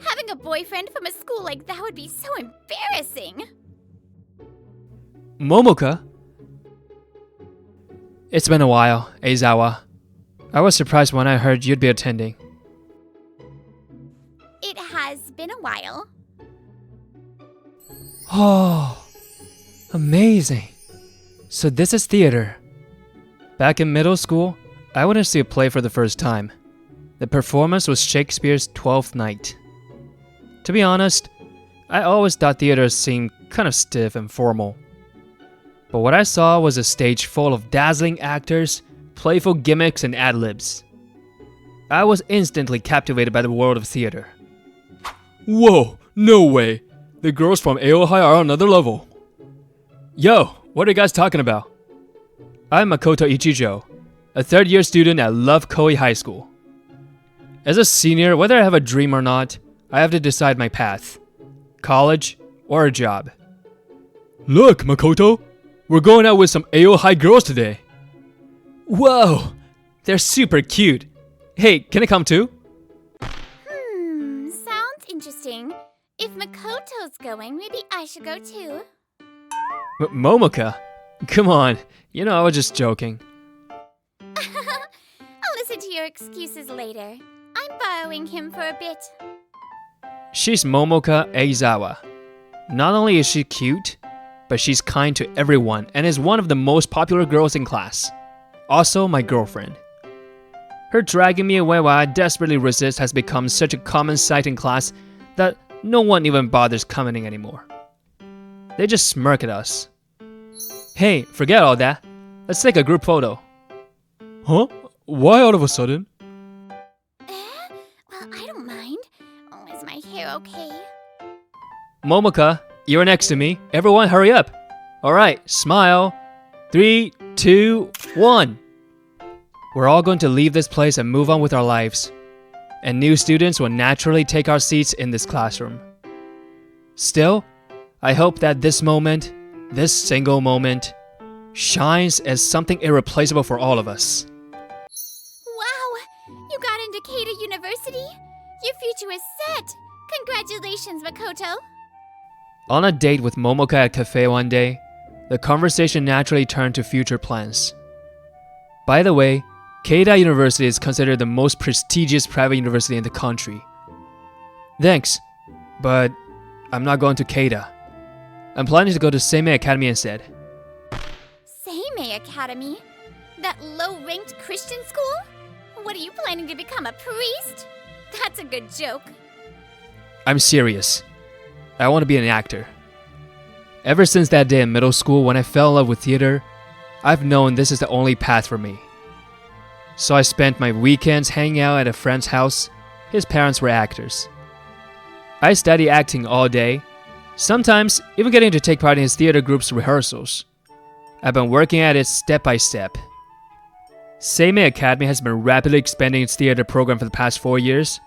Having a boyfriend from a school like that would be so embarrassing. Momoka? It's been a while, Aizawa. I was surprised when I heard you'd be attending. It has been a while. Oh, amazing. So this is theater. Back in middle school, I went to see a play for the first time. The performance was Shakespeare's Twelfth Night. To be honest, I always thought theater seemed kind of stiff and formal. But what I saw was a stage full of dazzling actors, playful gimmicks, and ad-libs. I was instantly captivated by the world of theater. Whoa, no way! The girls from AO High are on another level. Yo, what are you guys talking about? I'm Makoto Ichijo, a third-year student at Love Koi High School. As a senior, whether I have a dream or not, I have to decide my path. College or a job. Look, Makoto! We're going out with some AO High girls today. Whoa! They're super cute. Hey, can I come too? Sounds interesting. If Makoto's going, maybe I should go too. Momoka? Come on, you know I was just joking. I'll listen to your excuses later. I'm borrowing him for a bit. She's Momoka Aizawa. Not only is she cute, but she's kind to everyone and is one of the most popular girls in class. Also my girlfriend. Her dragging me away while I desperately resist has become such a common sight in class that no one even bothers commenting anymore. They just smirk at us. Hey, forget all that. Let's take a group photo. Huh? Why all of a sudden? Well, I don't mind. Oh, is my hair okay? Momoka, you're next to me. Everyone hurry up. Alright, smile. 3, 2, 1. We're all going to leave this place and move on with our lives. And new students will naturally take our seats in this classroom. Still, I hope that this moment, this single moment, shines as something irreplaceable for all of us. Wow! You got into Keita University? Your future is set! Congratulations, Makoto! On a date with Momoka at a cafe one day, the conversation naturally turned to future plans. By the way, Keita University is considered the most prestigious private university in the country. Thanks, but I'm not going to Keita. I'm planning to go to Seimei Academy instead. Seimei Academy? That low-ranked Christian school? What are you planning to become, a priest? That's a good joke. I'm serious. I want to be an actor. Ever since that day in middle school when I fell in love with theater, I've known this is the only path for me. So I spent my weekends hanging out at a friend's house. His parents were actors. I studied acting all day, sometimes even getting to take part in his theater group's rehearsals. I've been working at it step by step. Seimei Academy has been rapidly expanding its theater program for the past 4 years,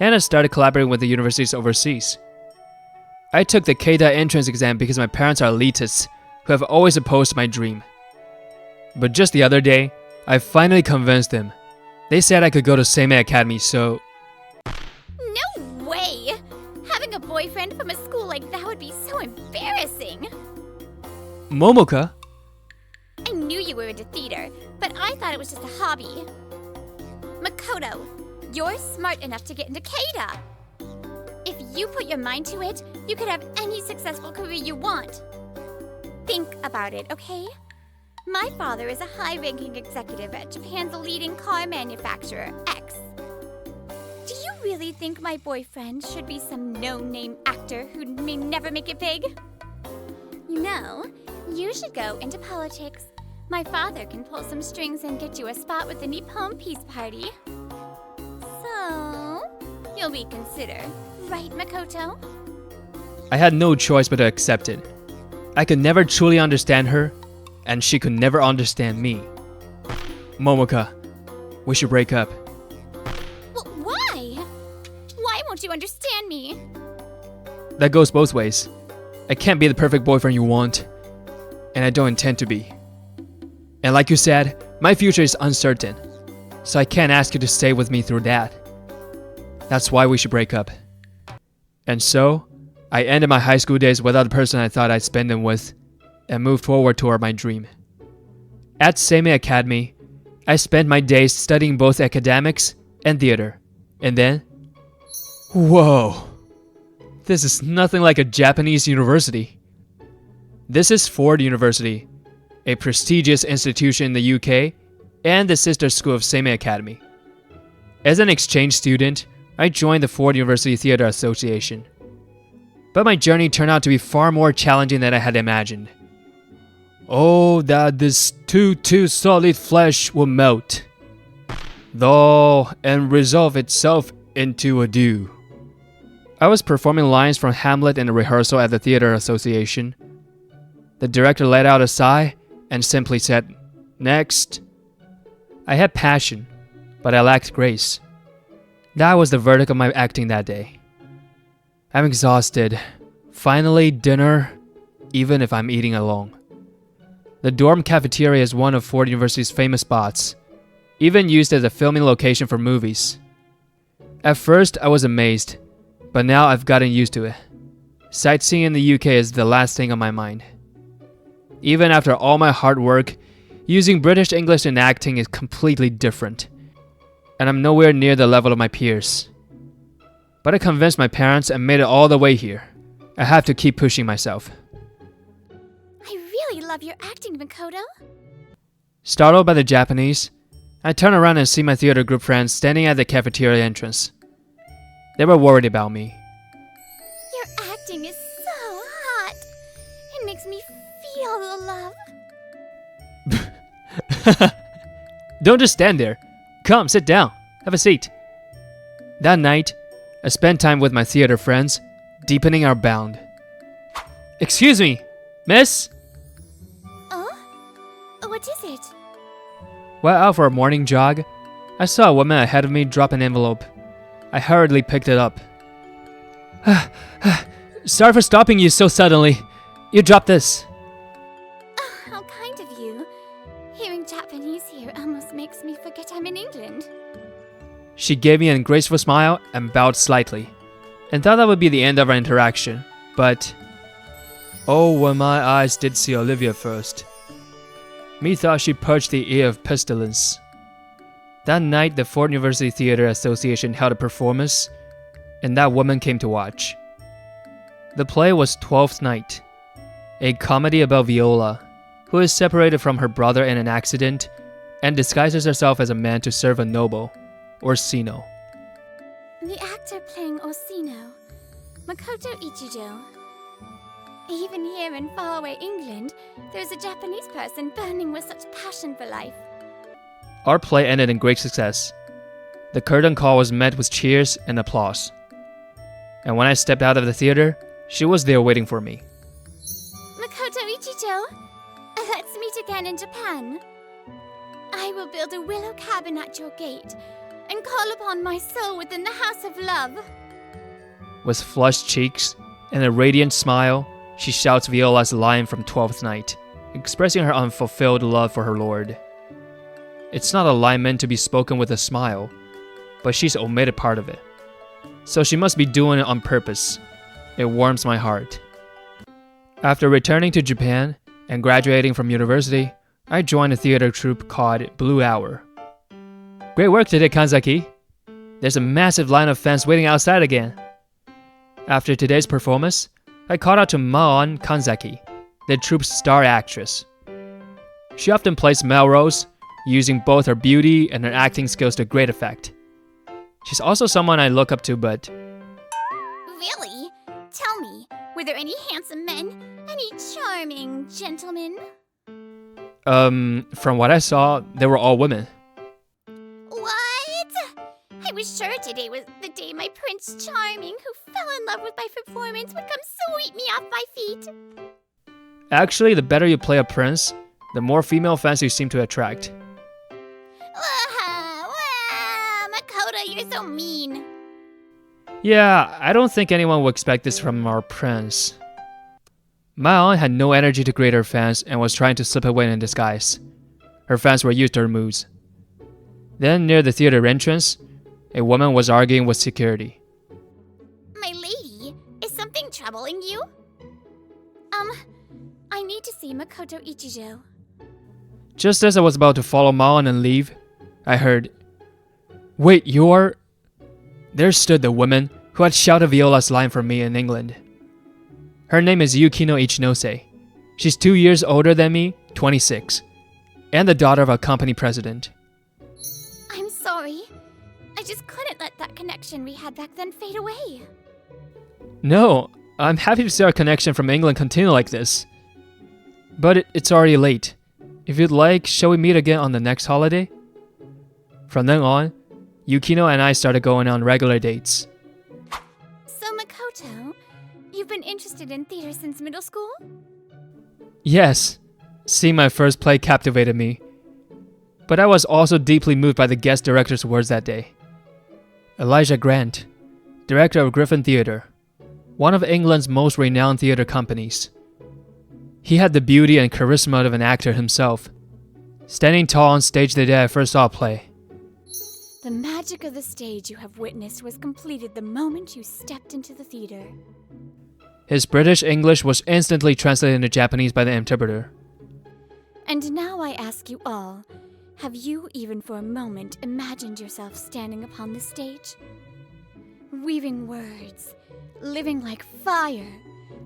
and has started collaborating with the universities overseas. I took the Keita entrance exam because my parents are elitists who have always opposed my dream. But just the other day, I finally convinced them. They said I could go to Seimei Academy, so... No way! Having a boyfriend from a school like that would be so embarrassing. Momoka? I knew you were into theater, but I thought it was just a hobby. Makoto, you're smart enough to get into Keita. If you put your mind to it, you could have any successful career you want. Think about it, okay? My father is a high-ranking executive at Japan's leading car manufacturer, X. Do you really think my boyfriend should be some no-name actor who may never make it big? You know, you should go into politics. My father can pull some strings and get you a spot with the Nippon Peace Party. So, you'll be considered, right, Makoto? I had no choice but to accept it. I could never truly understand her, and she could never understand me. Momoka, we should break up. Well, why? Why won't you understand me? That goes both ways. I can't be the perfect boyfriend you want, and I don't intend to be. And like you said, my future is uncertain, so I can't ask you to stay with me through that. That's why we should break up. And so, I ended my high school days without the person I thought I'd spend them with, and moved forward toward my dream. At Seimei Academy, I spent my days studying both academics and theater. And then, whoa! This is nothing like a Japanese university. This is Ford University, a prestigious institution in the UK and the sister school of Seimei Academy. As an exchange student, I joined the Ford University Theater Association. But my journey turned out to be far more challenging than I had imagined. Oh, that this too solid flesh will melt, though, and resolve itself into a dew. I was performing lines from Hamlet in a rehearsal at the Theater Association. The director let out a sigh and simply said, "Next." I had passion, but I lacked grace. That was the verdict of my acting that day. I'm exhausted. Finally, dinner, even if I'm eating alone. The dorm cafeteria is one of Ford University's famous spots, even used as a filming location for movies. At first, I was amazed, but now I've gotten used to it. Sightseeing in the UK is the last thing on my mind. Even after all my hard work, using British English in acting is completely different, and I'm nowhere near the level of my peers. But I convinced my parents and made it all the way here. I have to keep pushing myself. I really love your acting, Makoto. Startled by the Japanese, I turn around and see my theater group friends standing at the cafeteria entrance. They were worried about me. Your acting is so hot. It makes me feel the love. Don't just stand there. Come, sit down. Have a seat. That night, I spent time with my theater friends, deepening our bond. Excuse me, miss? What is it? While out for a morning jog, I saw a woman ahead of me drop an envelope. I hurriedly picked it up. Sorry for stopping you so suddenly. You dropped this. Oh, how kind of you. Hearing Japanese here almost makes me forget I'm in England. She gave me a graceful smile and bowed slightly, and thought that would be the end of our interaction. But, oh, when my eyes did see Olivia first. Methought she purged the air of pestilence. That night, the Ford University Theater Association held a performance, and that woman came to watch. The play was Twelfth Night, a comedy about Viola, who is separated from her brother in an accident and disguises herself as a man to serve a noble, Orsino. The actor playing Orsino, Makoto Ichijo. Even here in faraway England, there's a Japanese person burning with such passion for life. Our play ended in great success. The curtain call was met with cheers and applause. And when I stepped out of the theater, she was there waiting for me. Makoto Ichijo, let's meet again in Japan. I will build a willow cabin at your gate and call upon my soul within the house of love. With flushed cheeks and a radiant smile, she shouts Viola's line from Twelfth Night, expressing her unfulfilled love for her lord. It's not a line meant to be spoken with a smile, but she's omitted part of it. So she must be doing it on purpose. It warms my heart. After returning to Japan and graduating from university, I joined a theater troupe called Blue Hour. Great work today, Kanzaki. There's a massive line of fans waiting outside again. After today's performance, I called out to Maon Kanzaki, the troupe's star actress. She often plays male roles, using both her beauty and her acting skills to great effect. She's also someone I look up to, but... Really? Tell me, were there any handsome men? Any charming gentlemen? From what I saw, they were all women. What? I was sure today was the day my Prince Charming, who fell in love with my performance, would come sweep me off my feet. Actually, the better you play a prince, the more female fans you seem to attract. Makoto, you're so mean. Yeah, I don't think anyone would expect this from our prince. Maon had no energy to greet her fans and was trying to slip away in disguise. Her fans were used to her moves. Then, near the theater entrance, a woman was arguing with security. My lady, troubling you? I need to see Makoto Ichijo. Just as I was about to follow Maon and leave, I heard, "Wait, you're..." There stood the woman who had shouted Viola's line for me in England. Her name is Yukino Ichinose. She's 2 years older than me, 26, and the daughter of a company president. I'm sorry. I just couldn't let that connection we had back then fade away. No, I'm happy to see our connection from England continue like this. But it's already late. If you'd like, shall we meet again on the next holiday? From then on, Yukino and I started going on regular dates. So Makoto, you've been interested in theater since middle school? Yes, seeing my first play captivated me. But I was also deeply moved by the guest director's words that day. Elijah Grant, director of Griffin Theatre, one of England's most renowned theatre companies. He had the beauty and charisma of an actor himself, standing tall on stage the day I first saw a play. The magic of the stage you have witnessed was completed the moment you stepped into the theater. His British English was instantly translated into Japanese by the interpreter. And now I ask you all, have you even for a moment imagined yourself standing upon the stage? Weaving words, living like fire,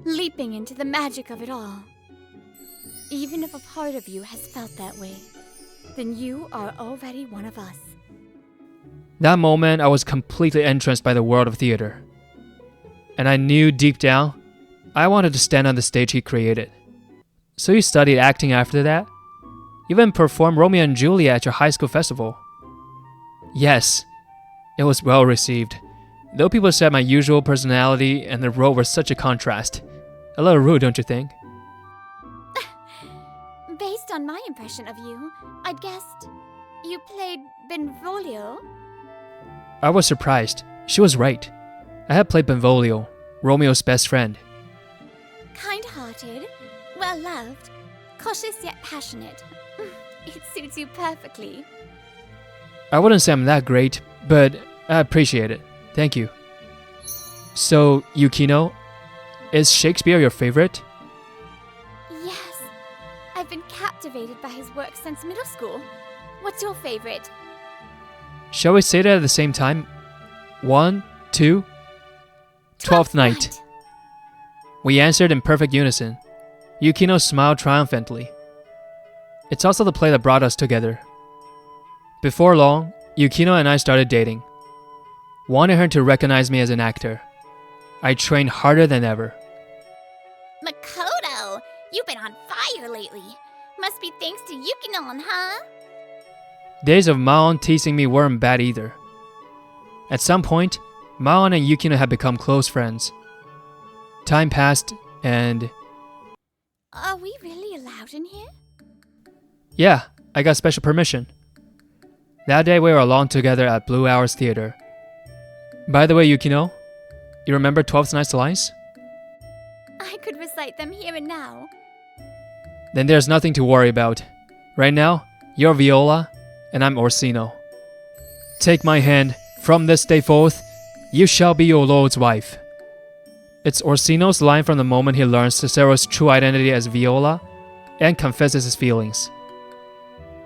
leaping into the magic of it all. Even if a part of you has felt that way, then you are already one of us. That moment, I was completely entranced by the world of theater. And I knew deep down, I wanted to stand on the stage he created. So you studied acting after that? You even performed Romeo and Juliet at your high school festival. Yes, it was well received. Though people said my usual personality and the role were such a contrast. A little rude, don't you think? Based on my impression of you, I'd guessed you played Benvolio. I was surprised. She was right. I had played Benvolio, Romeo's best friend. Kind-hearted, well-loved, cautious yet passionate. It suits you perfectly. I wouldn't say I'm that great, but I appreciate it. Thank you. So, Yukino, is Shakespeare your favorite? Yes. I've been captivated by his work since middle school. What's your favorite? Shall we say that at the same time? 1, 2... Twelfth Night. We answered in perfect unison. Yukino smiled triumphantly. It's also the play that brought us together. Before long, Yukino and I started dating. Wanted her to recognize me as an actor. I trained harder than ever. Makoto, you've been on fire lately. Must be thanks to Yukino, huh? Days of Maon teasing me weren't bad either. At some point, Maon and Yukino had become close friends. Time passed, and... Are we really allowed in here? Yeah, I got special permission. That day we were alone together at Blue Hours Theater. By the way, Yukino, you remember 12th Night's lines? I could recite them here and now. Then there's nothing to worry about. Right now, you're Viola, and I'm Orsino. Take my hand, from this day forth, you shall be your lord's wife. It's Orsino's line from the moment he learns Cicero's true identity as Viola and confesses his feelings.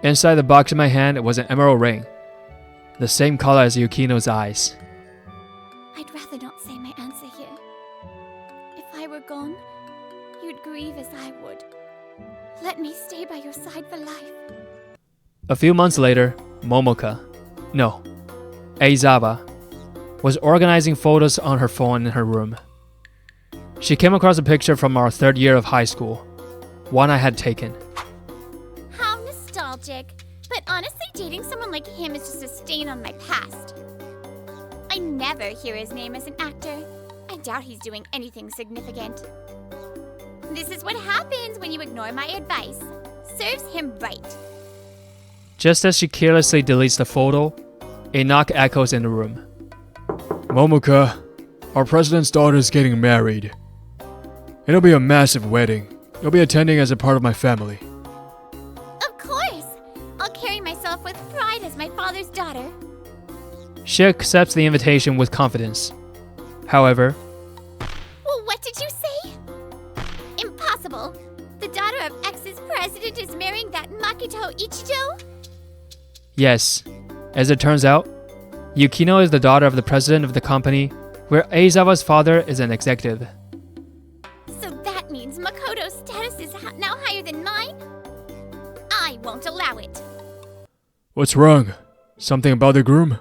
Inside the box in my hand was an emerald ring, the same color as Yukino's eyes. I'd rather not say my answer here. If I were gone, you'd grieve as I would. Let me stay by your side for life. A few months later, Momoka, no, Eizawa, was organizing photos on her phone in her room. She came across a picture from our third year of high school, one I had taken. How nostalgic. But honestly, dating someone like him is just a stain on my past. I never hear his name as an actor. I doubt he's doing anything significant. This is what happens when you ignore my advice. Serves him right. Just as she carelessly deletes the photo, a knock echoes in the room. Momoka, our president's daughter is getting married. It'll be a massive wedding. You'll be attending as a part of my family. Of course! I'll carry myself with pride as my father's daughter. She accepts the invitation with confidence. However, Well, what did you president is marrying that Makoto Ichijo? Yes. As it turns out, Yukino is the daughter of the president of the company, where Aizawa's father is an executive. So that means Makoto's status is now higher than mine? I won't allow it. What's wrong? Something about the groom?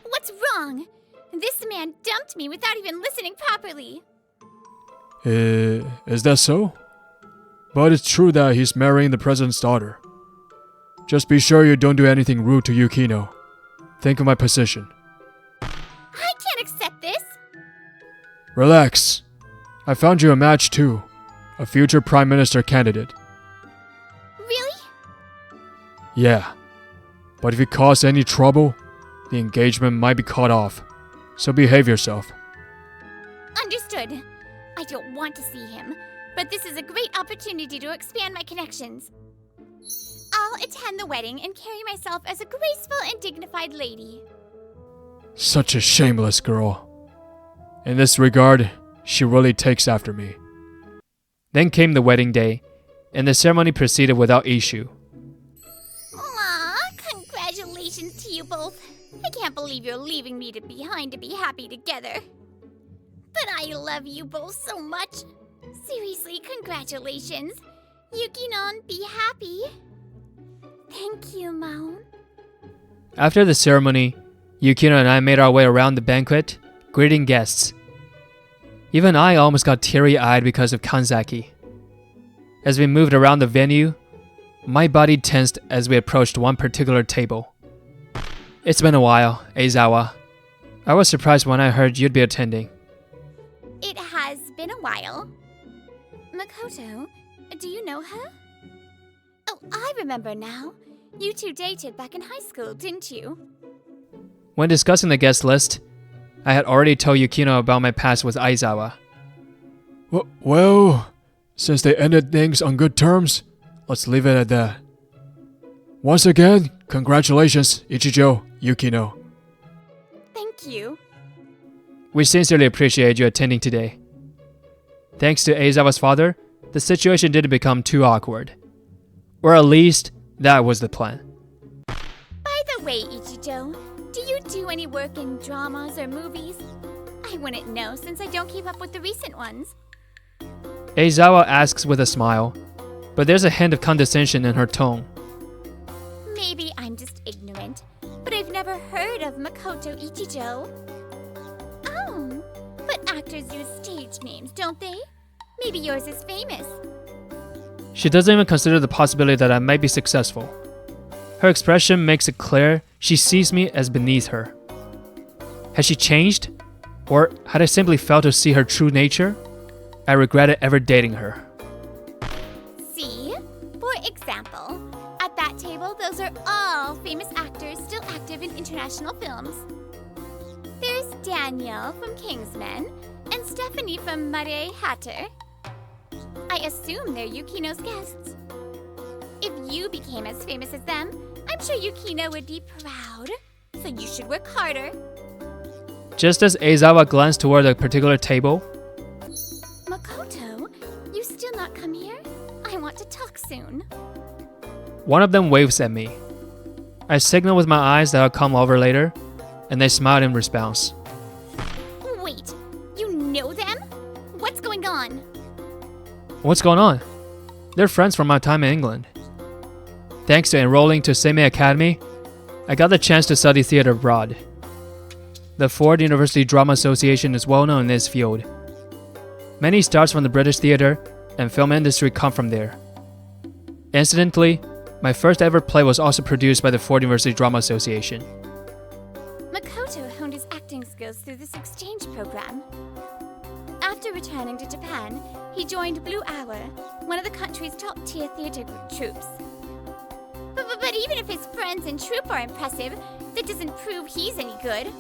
What's wrong? This man dumped me without even listening properly. Is that so? But it's true that he's marrying the president's daughter. Just be sure you don't do anything rude to Yukino. Think of my position. I can't accept this. Relax. I found you a match too. A future prime minister candidate. Really? Yeah. But if you cause any trouble, the engagement might be cut off. So behave yourself. Understood. I don't want to see him, but this is a great opportunity to expand my connections. I'll attend the wedding and carry myself as a graceful and dignified lady. Such a shameless girl. In this regard, she really takes after me. Then came the wedding day, and the ceremony proceeded without issue. Aw, congratulations to you both. I can't believe you're leaving me behind to be happy together. But I love you both so much. Seriously, congratulations. Yukinon, be happy. Thank you, Maon. After the ceremony, Yukino and I made our way around the banquet, greeting guests. Even I almost got teary-eyed because of Kanzaki. As we moved around the venue, my body tensed as we approached one particular table. It's been a while, Aizawa. I was surprised when I heard you'd be attending. It has been a while. Makoto, do you know her? Oh, I remember now. You two dated back in high school, didn't you? When discussing the guest list, I had already told Yukino about my past with Aizawa. Well, since they ended things on good terms, let's leave it at that. Once again, congratulations, Ichijo, Yukino. Thank you. We sincerely appreciate you attending today. Thanks to Aizawa's father, the situation didn't become too awkward. Or at least, that was the plan. By the way, Ichijo, do you do any work in dramas or movies? I wouldn't know since I don't keep up with the recent ones. Aizawa asks with a smile, but there's a hint of condescension in her tone. Maybe I'm just ignorant, but I've never heard of Makoto Ichijo. Oh, but actors use stage names, don't they? Maybe yours is famous. She doesn't even consider the possibility that I might be successful. Her expression makes it clear she sees me as beneath her. Has she changed? Or had I simply failed to see her true nature? I regretted ever dating her. See? For example, at that table, those are all famous actors still active in international films. There's Daniel from Kingsman and Stephanie from Mare Hatter. I assume they're Yukino's guests. If you became as famous as them, I'm sure Yukino would be proud. So you should work harder. Just as Aizawa glanced toward a particular table, Makoto, you still not come here? I want to talk soon. one of them waves at me. I signal with my eyes that I'll come over later, and they smiled in response. Wait, you know them? What's going on? What's going on? They're friends from my time in England. Thanks to enrolling to Seimei Academy, I got the chance to study theater abroad. The Ford University Drama Association is well known in this field. Many stars from the British theater and film industry come from there. Incidentally, my first ever play was also produced by the Ford University Drama Association. Makoto honed his acting skills through this exchange program. After returning to Japan, he joined Blue Hour, one of the country's top-tier theater troupes. But even if his friends and troupe are impressive, that doesn't prove he's any good.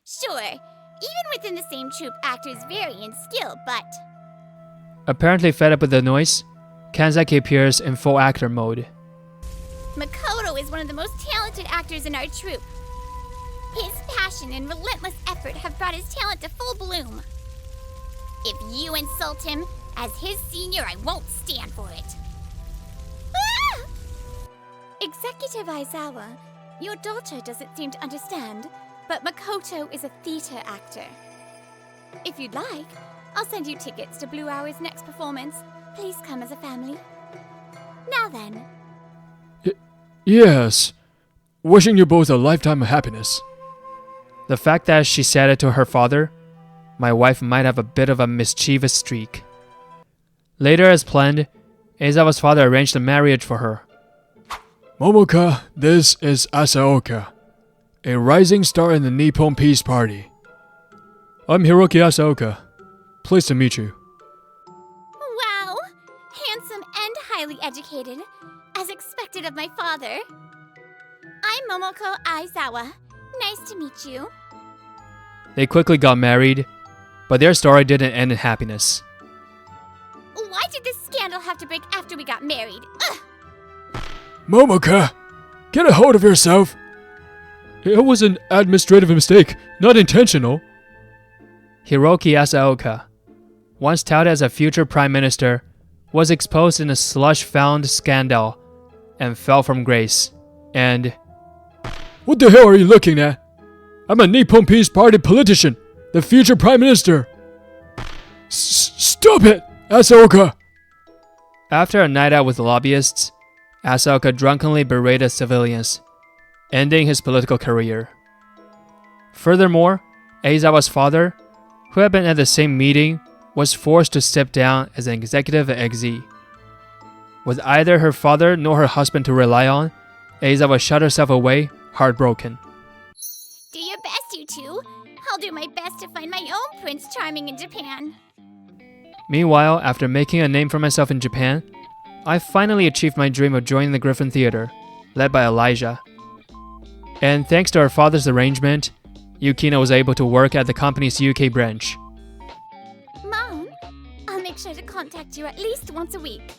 Sure, even within the same troupe, actors vary in skill, but... Apparently fed up with the noise, Kanzaki appears in full actor mode. Makoto is one of the most talented actors in our troupe. His passion and relentless effort have brought his talent to full bloom. If you insult him, as his senior, I won't stand for it. Executive Aizawa, your daughter doesn't seem to understand, but Makoto is a theater actor. If you'd like, I'll send you tickets to Blue Hour's next performance. Please come as a family. Now then. Yes. Wishing you both a lifetime of happiness. The fact that she said it to her father, my wife might have a bit of a mischievous streak. Later, as planned, Aizawa's father arranged a marriage for her. Momoka, this is Asaoka, a rising star in the Nippon Peace Party. I'm Hiroki Asaoka. Pleased to meet you. Wow! Handsome and highly educated, as expected of my father. I'm Momoko Aizawa. Nice to meet you. They quickly got married, but their story didn't end in happiness. Why did this scandal have to break after we got married? Ugh! Momoka, get a hold of yourself. It was an administrative mistake, not intentional. Hiroki Asaoka, once touted as a future prime minister, was exposed in a slush-found scandal and fell from grace. And... What the hell are you looking at? I'm a Nippon Peace Party politician, the future prime minister. Stop it, Asaoka! After a night out with lobbyists, Asaoka drunkenly berated civilians, ending his political career. Furthermore, Aizawa's father, who had been at the same meeting, was forced to step down as an executive at XZ. With either her father nor her husband to rely on, Aizawa shut herself away, heartbroken. Do your best, you two. I'll do my best to find my own Prince Charming in Japan. Meanwhile, after making a name for myself in Japan, I finally achieved my dream of joining the Griffin Theater, led by Elijah. And thanks to her father's arrangement, Yukino was able to work at the company's UK branch. Mom, I'll make sure to contact you at least once a week.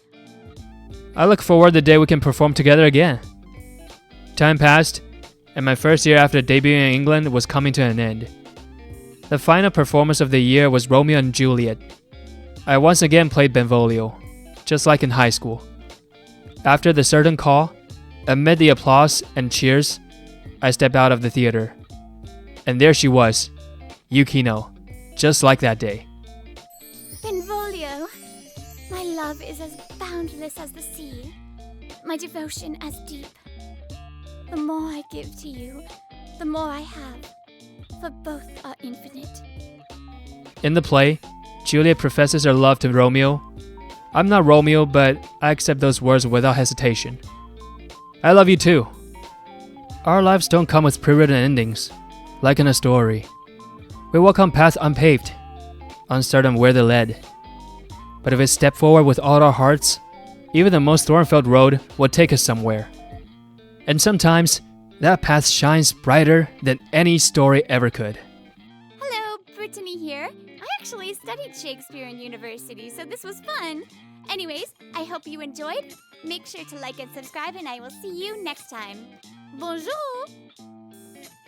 I look forward to the day we can perform together again. Time passed, and my first year after debuting in England was coming to an end. The final performance of the year was Romeo and Juliet. I once again played Benvolio, just like in high school. After the certain call, amid the applause and cheers, I stepped out of the theater. And there she was, Yukino, just like that day. Benvolio, my love is as boundless as the sea, my devotion as deep. The more I give to you, the more I have, for both are infinite. In the play, Juliet professes her love to Romeo. I'm not Romeo, but I accept those words without hesitation. I love you too. Our lives don't come with pre-written endings, like in a story. We walk on paths unpaved, uncertain where they led. But if we step forward with all our hearts, even the most thorn-filled road will take us somewhere. And sometimes, that path shines brighter than any story ever could. Hello, Brittany here. I actually studied Shakespeare in university, so this was fun. Anyways, I hope you enjoyed. Make sure to like and subscribe, and I will see you next time. Bonjour!